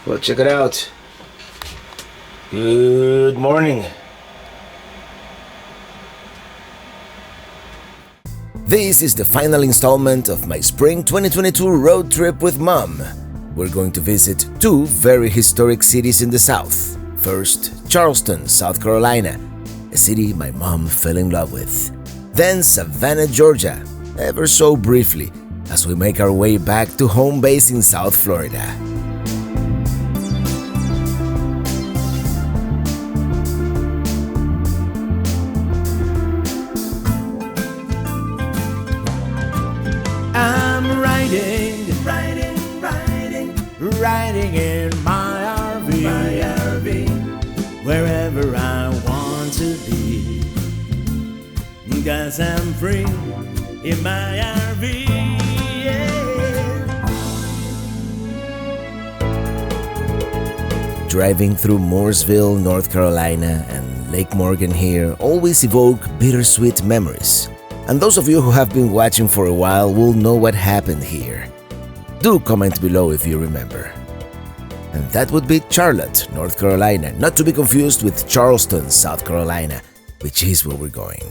Well, check it out. Good morning. This is the final installment of my spring 2022 road trip with Mom. We're going to visit two very historic cities in the South. First, Charleston, South Carolina, a city my mom fell in love with. Then Savannah, Georgia, ever so briefly, as we make our way back to home base in South Florida. I'm riding in my RV, wherever I want to be, 'cause I'm free in my RV, yeah. Driving through Mooresville, North Carolina and Lake Morgan here always evoke bittersweet memories. And those of you who have been watching for a while will know what happened here. Do comment below if you remember. And that would be Charlotte, North Carolina, not to be confused with Charleston, South Carolina, which is where we're going.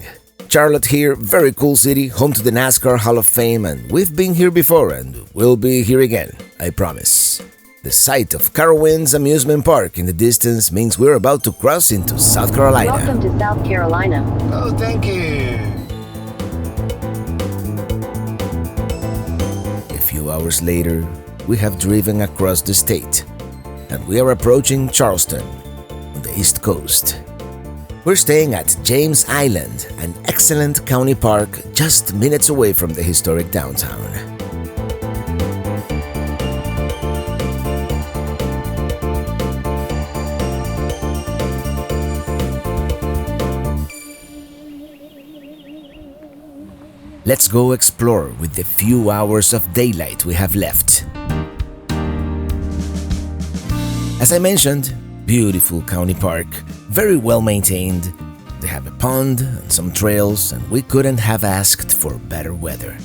Charlotte here, very cool city, home to the NASCAR Hall of Fame, and we've been here before and we'll be here again, I promise. The sight of Carowinds Amusement Park in the distance means we're about to cross into South Carolina. Welcome to South Carolina. Oh, thank you. A few hours later, we have driven across the state, and we are approaching Charleston on the East Coast. We're staying at James Island, an excellent county park just minutes away from the historic downtown. Let's go explore with the few hours of daylight we have left. As I mentioned, beautiful county park, very well maintained. They have a pond and some trails, and we couldn't have asked for better weather.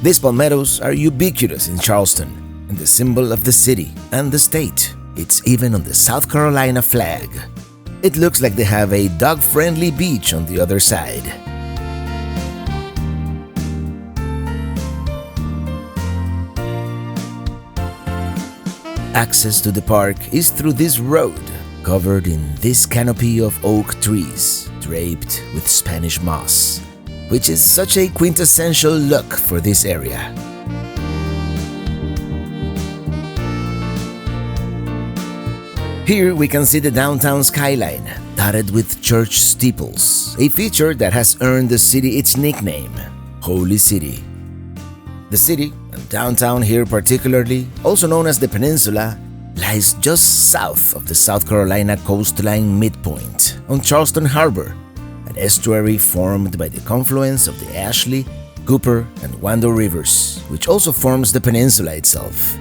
These palmettos are ubiquitous in Charleston and the symbol of the city and the state. It's even on the South Carolina flag. It looks like they have a dog-friendly beach on the other side. Access to the park is through this road, covered in this canopy of oak trees, draped with Spanish moss, which is such a quintessential look for this area. Here we can see the downtown skyline, dotted with church steeples, a feature that has earned the city its nickname, Holy City. The city, and downtown here particularly, also known as the Peninsula, lies just south of the South Carolina coastline midpoint on Charleston Harbor, an estuary formed by the confluence of the Ashley, Cooper, and Wando rivers, which also forms the peninsula itself.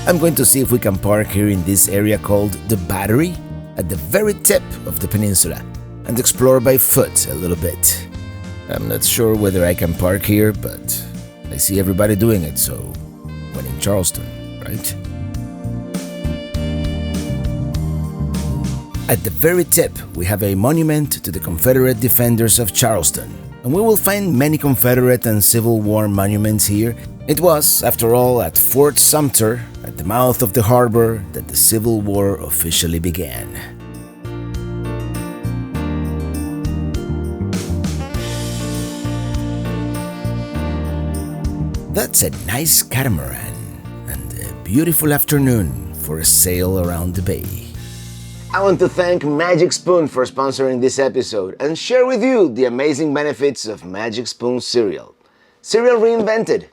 I'm going to see if we can park here in this area called the Battery, at the very tip of the peninsula, and explore by foot a little bit. I'm not sure whether I can park here, but I see everybody doing it, so when in Charleston, right? At the very tip, we have a monument to the Confederate defenders of Charleston, and we will find many Confederate and Civil War monuments here. It was, after all, at Fort Sumter, at the mouth of the harbor, that the Civil War officially began. That's a nice catamaran, and a beautiful afternoon for a sail around the bay. I want to thank Magic Spoon for sponsoring this episode and share with you the amazing benefits of Magic Spoon cereal. Cereal reinvented.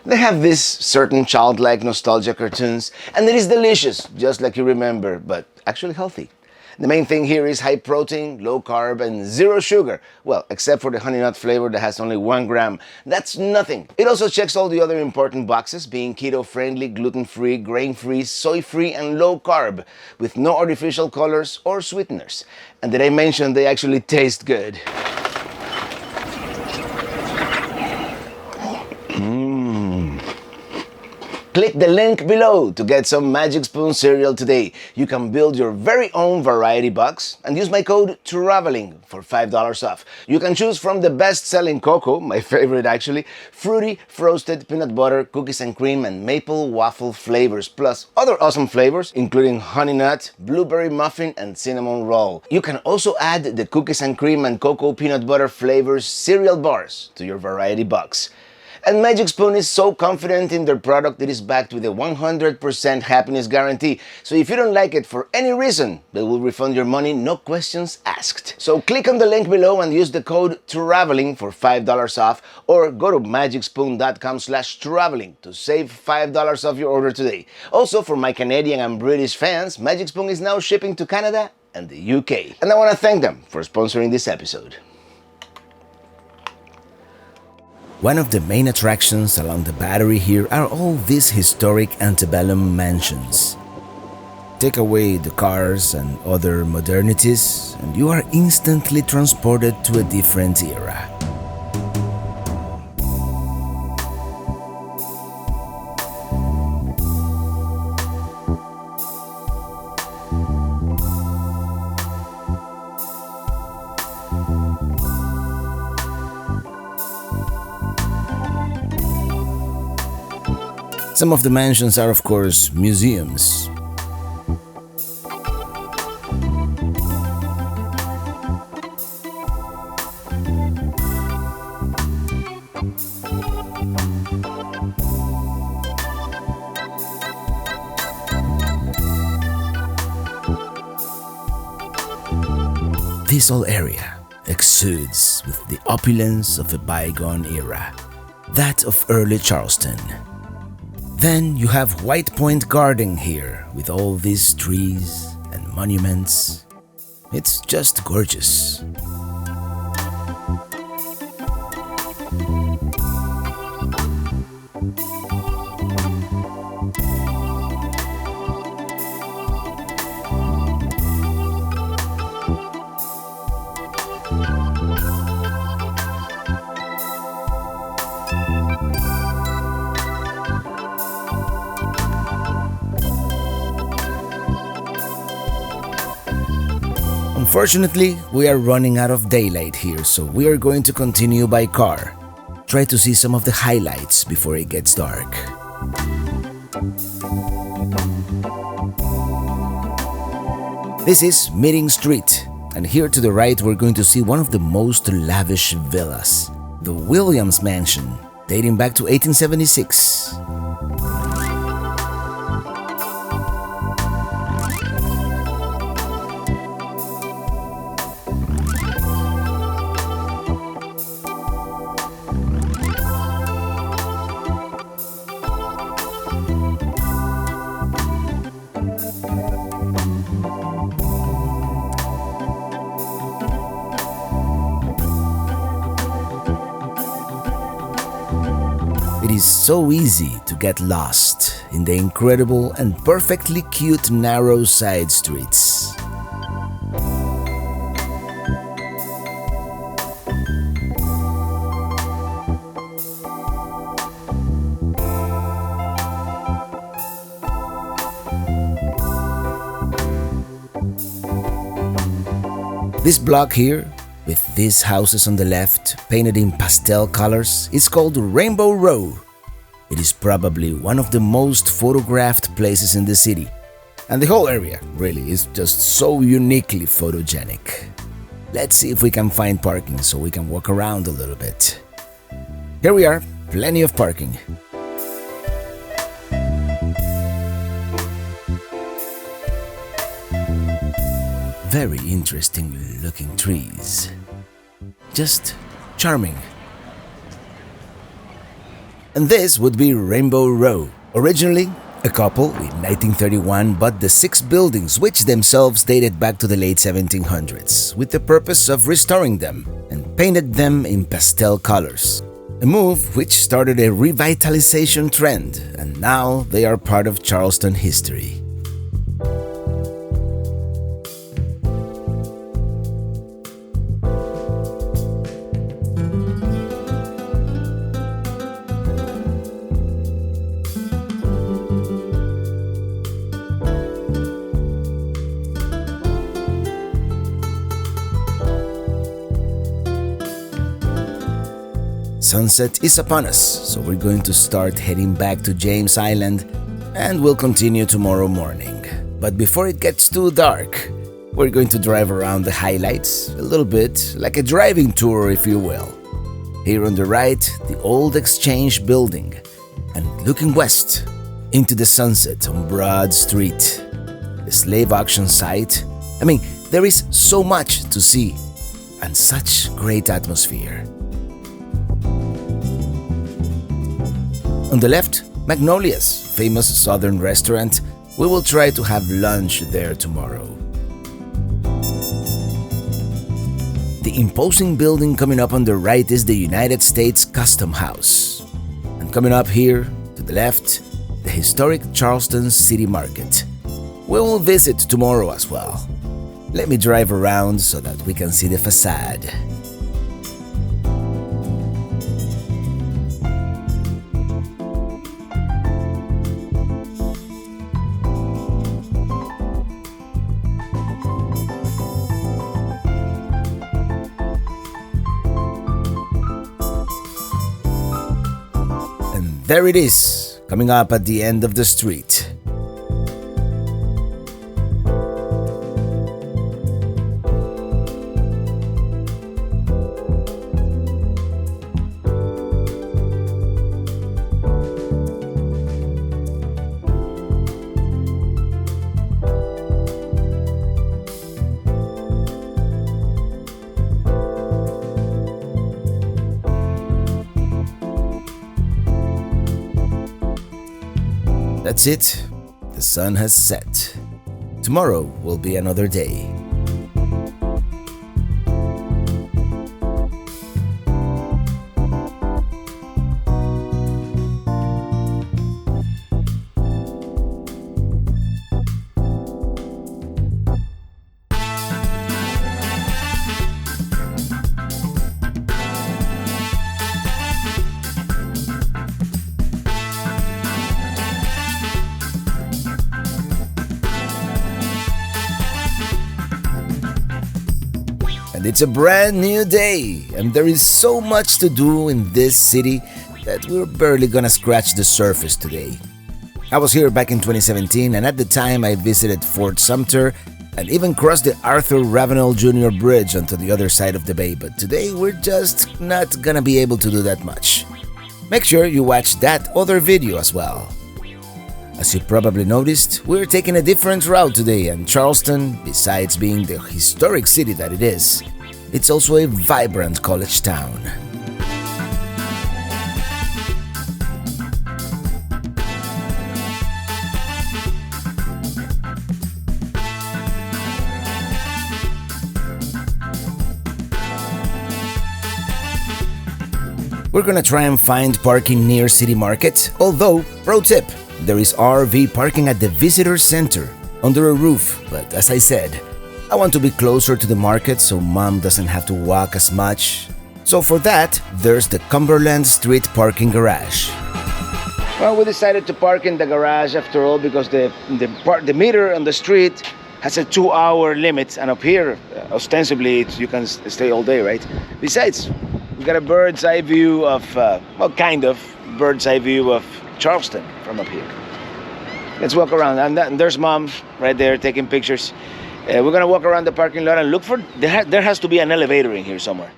They have this certain childlike nostalgia cartoons, and it is delicious, just like you remember, but actually healthy. The main thing here is high protein, low carb, and zero sugar. Well, except for the honey nut flavor that has only 1 gram. That's nothing. It also checks all the other important boxes, being keto-friendly, gluten-free, grain-free, soy-free, and low carb, with no artificial colors or sweeteners. And did I mention they actually taste good? Click the link below to get some Magic Spoon cereal today. You can build your very own variety box and use my code TRAVELING for $5 off. You can choose from the best-selling cocoa, my favorite actually, fruity, frosted, peanut butter, cookies and cream, and maple waffle flavors, plus other awesome flavors, including honey nut, blueberry muffin, and cinnamon roll. You can also add the cookies and cream and cocoa peanut butter flavors cereal bars to your variety box. And Magic Spoon is so confident in their product it is backed with a 100% happiness guarantee. So if you don't like it for any reason, they will refund your money, no questions asked. So click on the link below and use the code TRAVELING for $5 off, or go to magicspoon.com/traveling to save $5 off your order today. Also, for my Canadian and British fans, Magic Spoon is now shipping to Canada and the UK. And I want to thank them for sponsoring this episode. One of the main attractions along the Battery here are all these historic antebellum mansions. Take away the cars and other modernities, and you are instantly transported to a different era. Some of the mansions are, of course, museums. This whole area exudes with the opulence of a bygone era, that of early Charleston. Then you have White Point Garden here, with all these trees and monuments. It's just gorgeous. Unfortunately, we are running out of daylight here, so we are going to continue by car. Try to see some of the highlights before it gets dark. This is Meeting Street, and here to the right we're going to see one of the most lavish villas, the Williams Mansion, dating back to 1876. It is so easy to get lost in the incredible and perfectly cute narrow side streets. This block here, with these houses on the left, painted in pastel colors, is called Rainbow Row. It is probably one of the most photographed places in the city, and the whole area really is just so uniquely photogenic. Let's see if we can find parking so we can walk around a little bit. Here we are, plenty of parking. Very interesting looking trees. Just charming. And this would be Rainbow Row, originally A couple in 1931 bought the 6 buildings, which themselves dated back to the late 1700s, with the purpose of restoring them and painted them in pastel colors. A move which started a revitalization trend, and now they are part of Charleston history. Sunset is upon us, so we're going to start heading back to James Island, and we'll continue tomorrow morning. But before it gets too dark, we're going to drive around the highlights a little bit, like a driving tour if you will. Here on the right, the old Exchange building, and looking west into the sunset on Broad Street, the slave auction site. I mean, there is so much to see and such great atmosphere. On the left, Magnolia's famous southern restaurant. We will try to have lunch there tomorrow. The imposing building coming up on the right is the United States Custom House. And coming up here, to the left, the historic Charleston City Market. We will visit tomorrow as well. Let me drive around so that we can see the facade. There it is, coming up at the end of the street. That's it. The sun has set. Tomorrow will be another day. It's a brand new day, and there is so much to do in this city that we're barely gonna scratch the surface today. I was here back in 2017, and at the time I visited Fort Sumter and even crossed the Arthur Ravenel Jr. Bridge onto the other side of the bay, but today we're just not gonna be able to do that much. Make sure you watch that other video as well. As you probably noticed, we're taking a different route today, and Charleston, besides being the historic city that it is, it's also a vibrant college town. We're gonna try and find parking near City Market, although, pro tip, there is RV parking at the Visitor Center under a roof, but as I said, I want to be closer to the market so Mom doesn't have to walk as much. So for that, there's the Cumberland Street parking garage. Well, we decided to park in the garage after all because the meter on the street has a 2-hour limit, and up here, ostensibly, you can stay all day, right? Besides, we got a bird's eye view of, well, kind of bird's eye view of Charleston from up here. Let's walk around, and there's Mom right there taking pictures. We're gonna walk around the parking lot and look for, there has to be an elevator in here somewhere.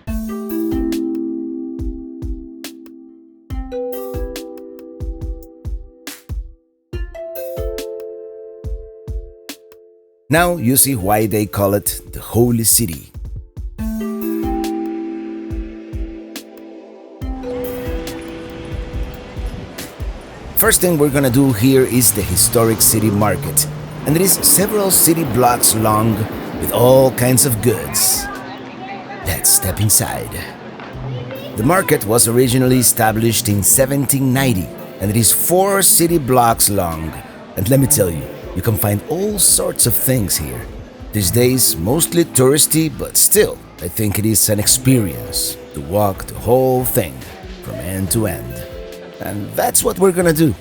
Now you see why they call it the Holy City. First thing we're gonna do here is the historic city market, and it is several city blocks long with all kinds of goods. Let's step inside. The market was originally established in 1790, and it is 4 city blocks long. And let me tell you, you can find all sorts of things here. These days, mostly touristy, but still, I think it is an experience to walk the whole thing from end to end. And that's what we're gonna do.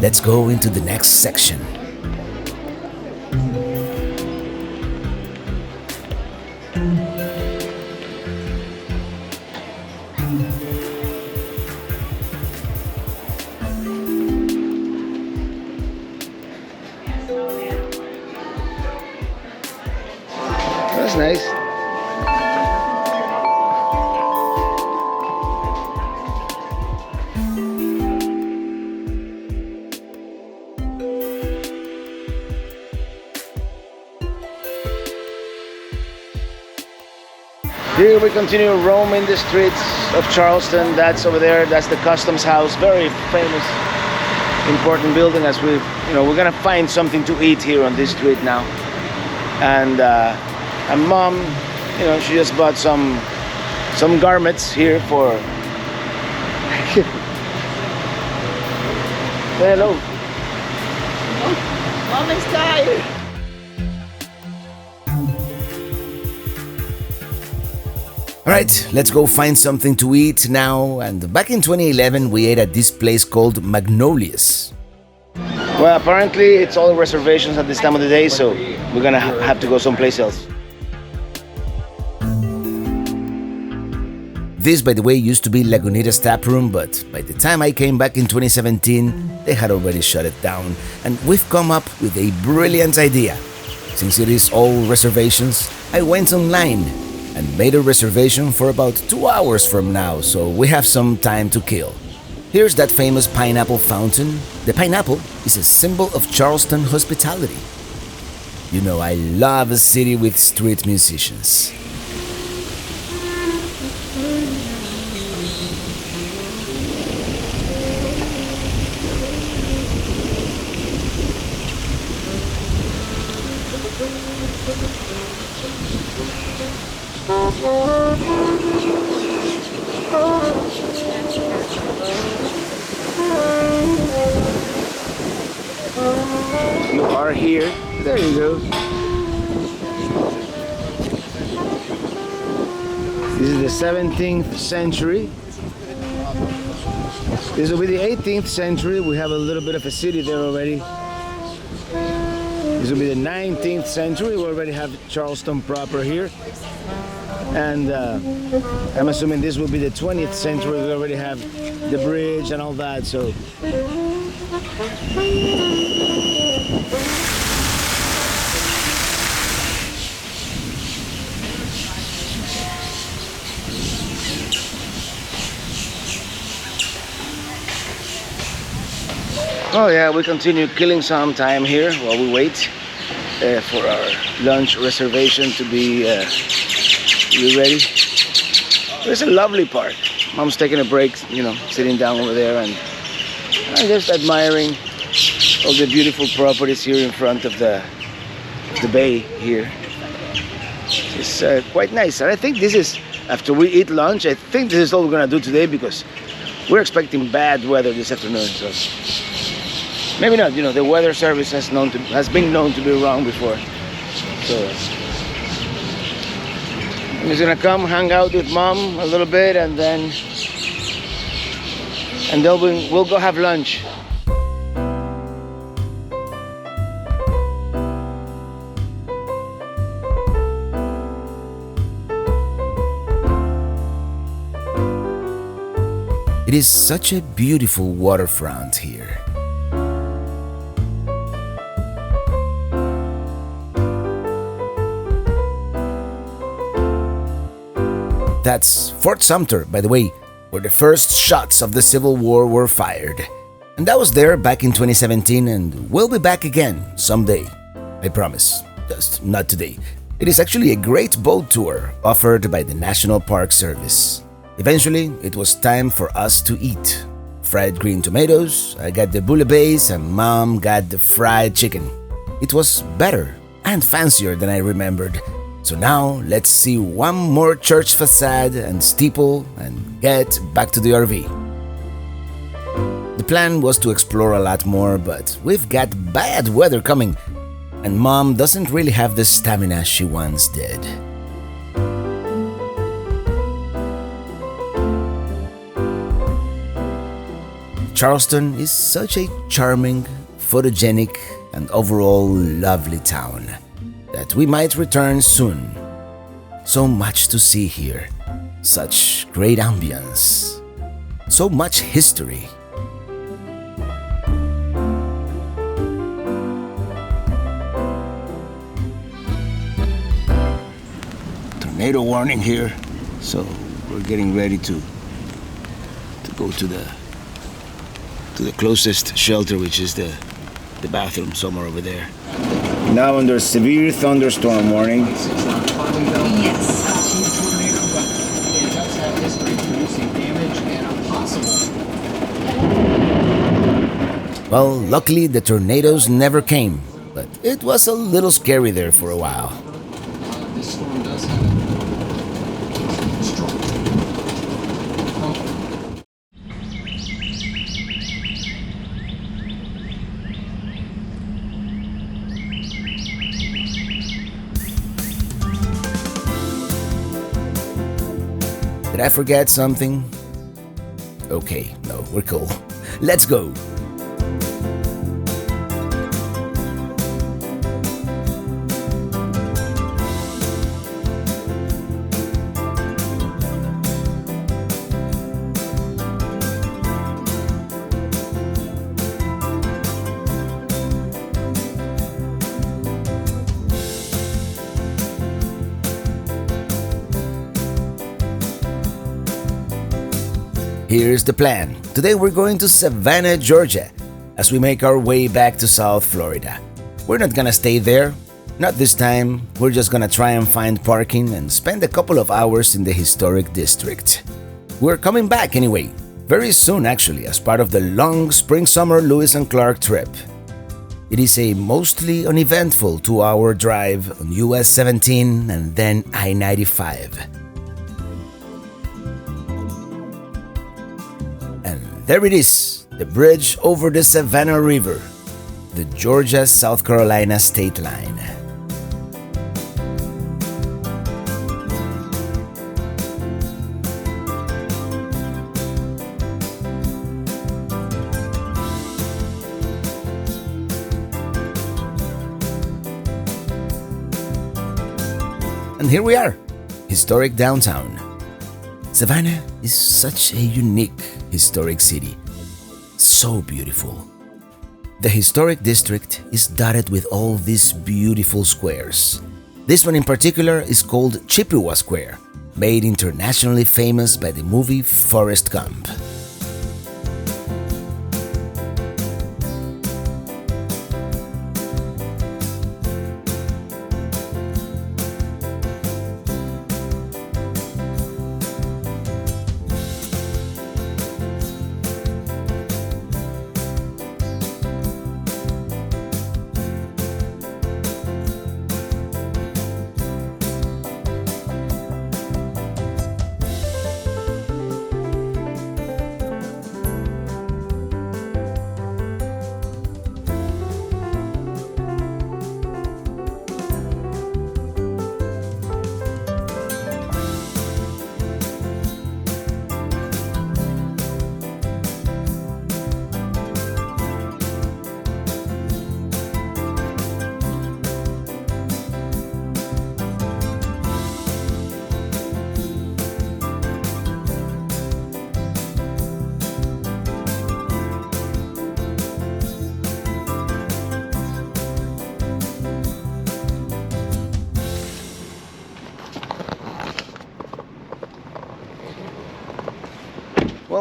Let's go into the next section. That's nice. Here we continue roaming the streets of Charleston. That's over there. That's the Customs House, very famous, important building. As we're gonna find something to eat here on this street now. And Mom, she just bought some garments here for. Say hello. Mom is tired. Alright, let's go find something to eat now. And back in 2011, we ate at this place called Magnolia's. Well, apparently it's all reservations at this time of the day, so we're gonna have to go someplace else. This, by the way, used to be Lagunita's tap room, but by the time I came back in 2017, they had already shut it down. And we've come up with a brilliant idea. Since it is all reservations, I went online and made a reservation for about 2 hours from now, so we have some time to kill. Here's that famous pineapple fountain. The pineapple is a symbol of Charleston hospitality. You know, I love a city with street musicians. You are here. There you go. This is the 17th century. This will be the 18th century. We have a little bit of a city there already. This will be the 19th century. We already have Charleston proper here. And I'm assuming this will be the 20th century. We already have the bridge and all that. So. Oh yeah, we continue killing some time here while we wait for our lunch reservation to be ready. It's a lovely park. Mom's taking a break, sitting down over there and just admiring all the beautiful properties here in front of the bay here. It's quite nice. And I think this is, after we eat lunch, I think this is all we're gonna do today because we're expecting bad weather this afternoon. So maybe not. The weather service has been known to be wrong before. So I'm just gonna come hang out with Mom a little bit, and then we'll go have lunch. It is such a beautiful waterfront here. That's Fort Sumter, by the way. where the first shots of the Civil War were fired. And I was there back in 2017 and we'll be back again someday. I promise. Just not today. It is actually a great boat tour offered by the National Park Service. Eventually, it was time for us to eat. Fried green tomatoes, I got the bouillabaisse, and Mom got the fried chicken. It was better and fancier than I remembered. So now, let's see one more church facade and steeple and get back to the RV. The plan was to explore a lot more, but we've got bad weather coming, and Mom doesn't really have the stamina she once did. Charleston is such a charming, photogenic, and overall lovely town that we might return soon. So much to see here, such great ambience, so much history. Tornado warning here, so we're getting ready to go to the closest shelter, which is the bathroom somewhere over there. Now under severe thunderstorm warning. Yes. Well, luckily the tornadoes never came, but it was a little scary there for a while. This storm does have strong. Did I forget something? Okay, no, we're cool. Let's go! Here's the plan. Today we're going to Savannah, Georgia, as we make our way back to South Florida. We're not gonna stay there. Not this time. We're just gonna try and find parking and spend a couple of hours in the historic district. We're coming back anyway, very soon actually, as part of the long spring-summer Lewis and Clark trip. It is a mostly uneventful 2-hour drive on US 17 and then I-95. There it is, the bridge over the Savannah River, the Georgia-South Carolina state line. And here we are, historic downtown. Savannah is such a unique historic city. So beautiful. The historic district is dotted with all these beautiful squares. This one in particular is called Chippewa Square, made internationally famous by the movie Forrest Gump.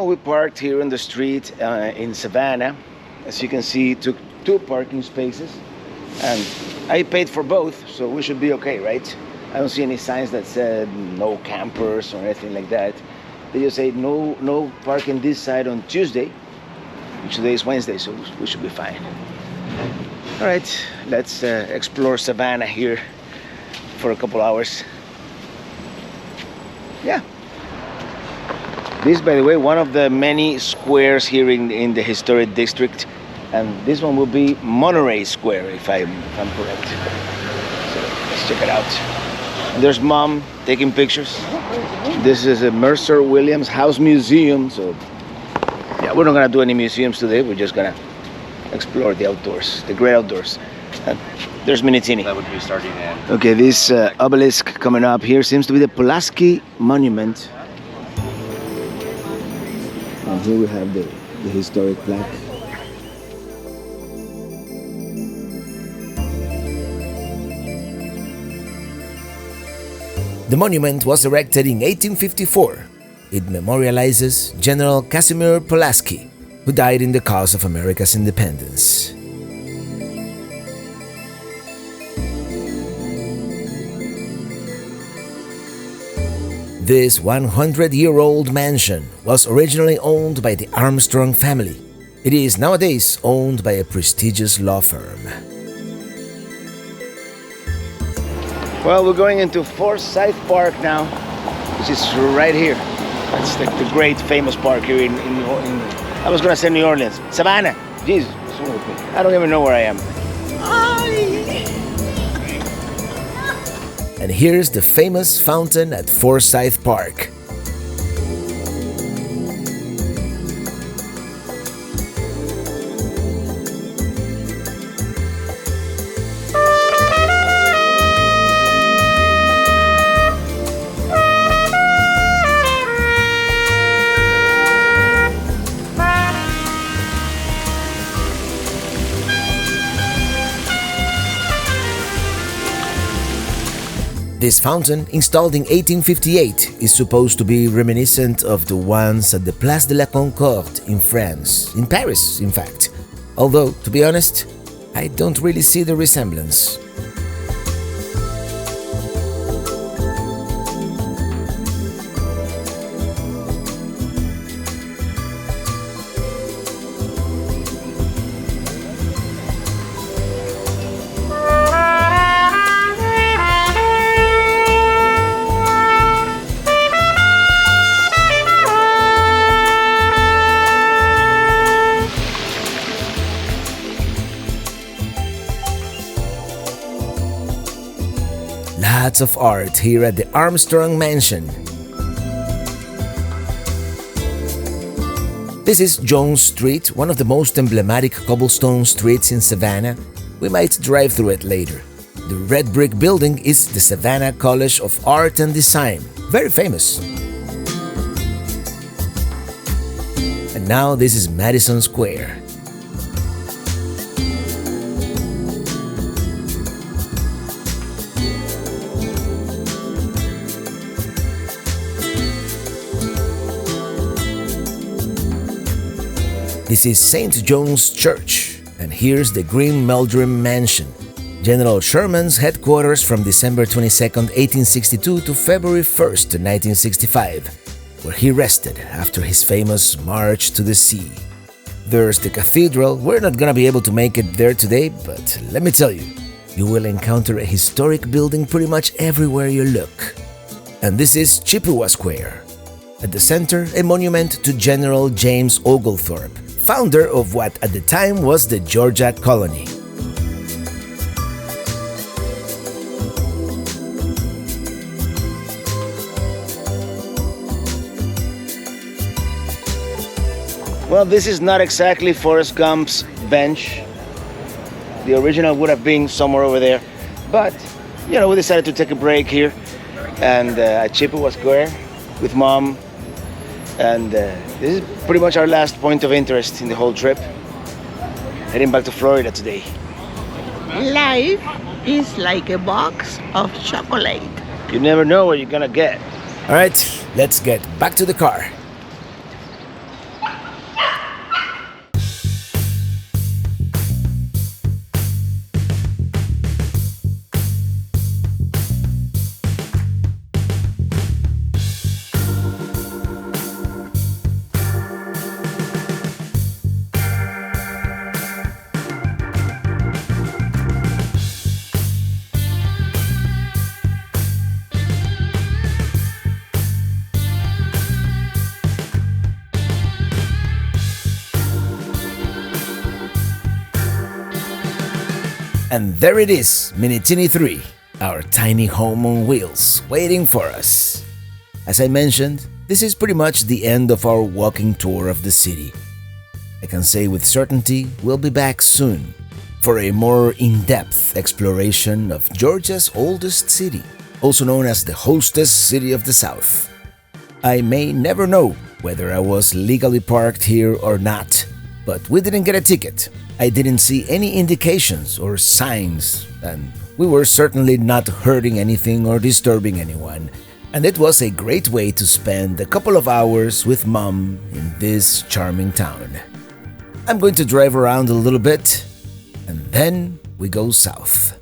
Well, we parked here in the street in Savannah. As you can see, took 2 parking spaces, and I paid for both, so we should be okay, right? I don't see any signs that said no campers or anything like that. They just say no parking this side on Tuesday. Today is Wednesday, so we should be fine. All right, let's explore Savannah here for a couple hours. Yeah. This, by the way, one of the many squares here in the historic district, and this one will be Monterey Square, if I'm correct. So let's check it out. And there's Mom taking pictures. This is a Mercer Williams House Museum. So yeah, we're not gonna do any museums today. We're just gonna explore the outdoors, the great outdoors. And there's Minitini. That would be starting at. Okay, this obelisk coming up here seems to be the Pulaski Monument. And here we have the historic plaque. The monument was erected in 1854. It memorializes General Casimir Pulaski, who died in the cause of America's independence. This 100-year-old mansion was originally owned by the Armstrong family. It is nowadays owned by a prestigious law firm. Well, we're going into Forsyth Park now, which is right here. That's like the great famous park here in I was gonna say New Orleans. Savannah! Jesus, what's wrong with me? I don't even know where I am. And here's the famous fountain at Forsyth Park. This fountain, installed in 1858, is supposed to be reminiscent of the ones at the Place de la Concorde in France, in Paris, in fact. Although, to be honest, I don't really see the resemblance. Lots of art here at the Armstrong Mansion. This is Jones Street, one of the most emblematic cobblestone streets in Savannah. We might drive through it later. The red brick building is the Savannah College of Art and Design, very famous. And now this is Madison Square. This is St. John's Church, and here's the Green Meldrum Mansion, General Sherman's headquarters from December 22, 1862 to February 1st, 1965, where he rested after his famous March to the Sea. There's the cathedral. We're not gonna be able to make it there today, but let me tell you, you will encounter a historic building pretty much everywhere you look. And this is Chippewa Square. At the center, a monument to General James Oglethorpe, founder of what at the time was the Georgia colony. Well, this is not exactly Forrest Gump's bench. The original would have been somewhere over there. But, you know, we decided to take a break here and at Chippewa Square with Mom. And this is pretty much our last point of interest in the whole trip. Heading back to Florida today. Life is like a box of chocolate. You never know what you're gonna get. All right, let's get back to the car. And there it is, Mini Teeny 3, our tiny home on wheels, waiting for us. As I mentioned, this is pretty much the end of our walking tour of the city. I can say with certainty we'll be back soon for a more in-depth exploration of Georgia's oldest city, also known as the hostess city of the South. I may never know whether I was legally parked here or not, but we didn't get a ticket. I didn't see any indications or signs, and we were certainly not hurting anything or disturbing anyone. And it was a great way to spend a couple of hours with Mom in this charming town. I'm going to drive around a little bit, and then we go south.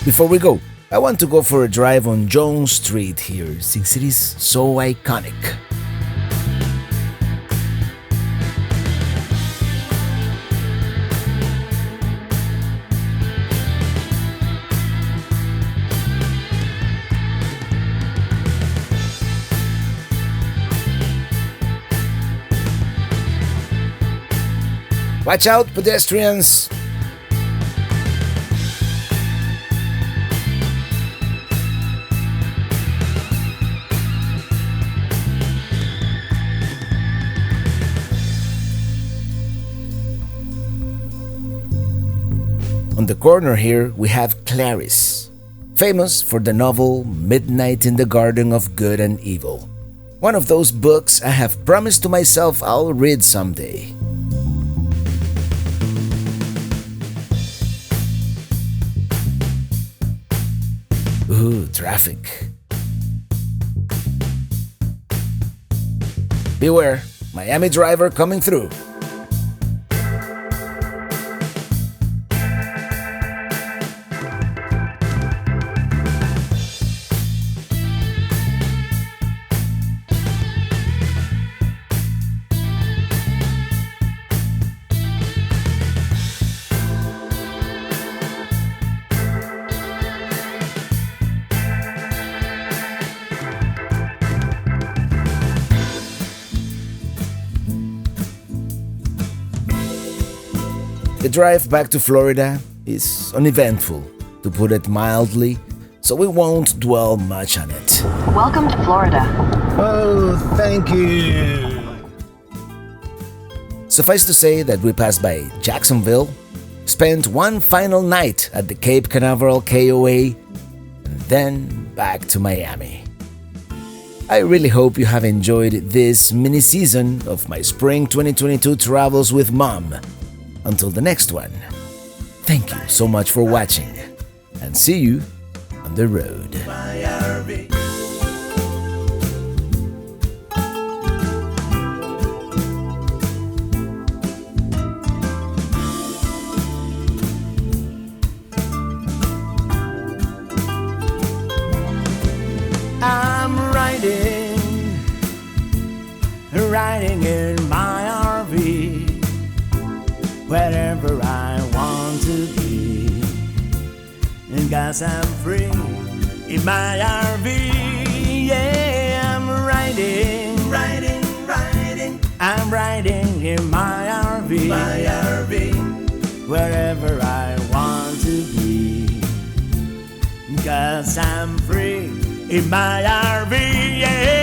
Before we go, I want to go for a drive on Jones Street here since it is so iconic. Watch out, pedestrians! On the corner here, we have Clarice, famous for the novel Midnight in the Garden of Good and Evil. One of those books I have promised to myself I'll read someday. Ooh, traffic. Beware, Miami driver coming through. The drive back to Florida is uneventful, to put it mildly, so we won't dwell much on it. Welcome to Florida. Oh, thank you. Suffice to say that we passed by Jacksonville, spent one final night at the Cape Canaveral KOA, and then back to Miami. I really hope you have enjoyed this mini season of my Spring 2022 travels with Mom. Until the next one, thank you so much for watching, and see you on the road. I'm riding in my RV, wherever I want to be. And 'cause I'm free in my RV, yeah, I'm riding. I'm riding in my RV, wherever I want to be. 'Cause I'm free in my RV, yeah.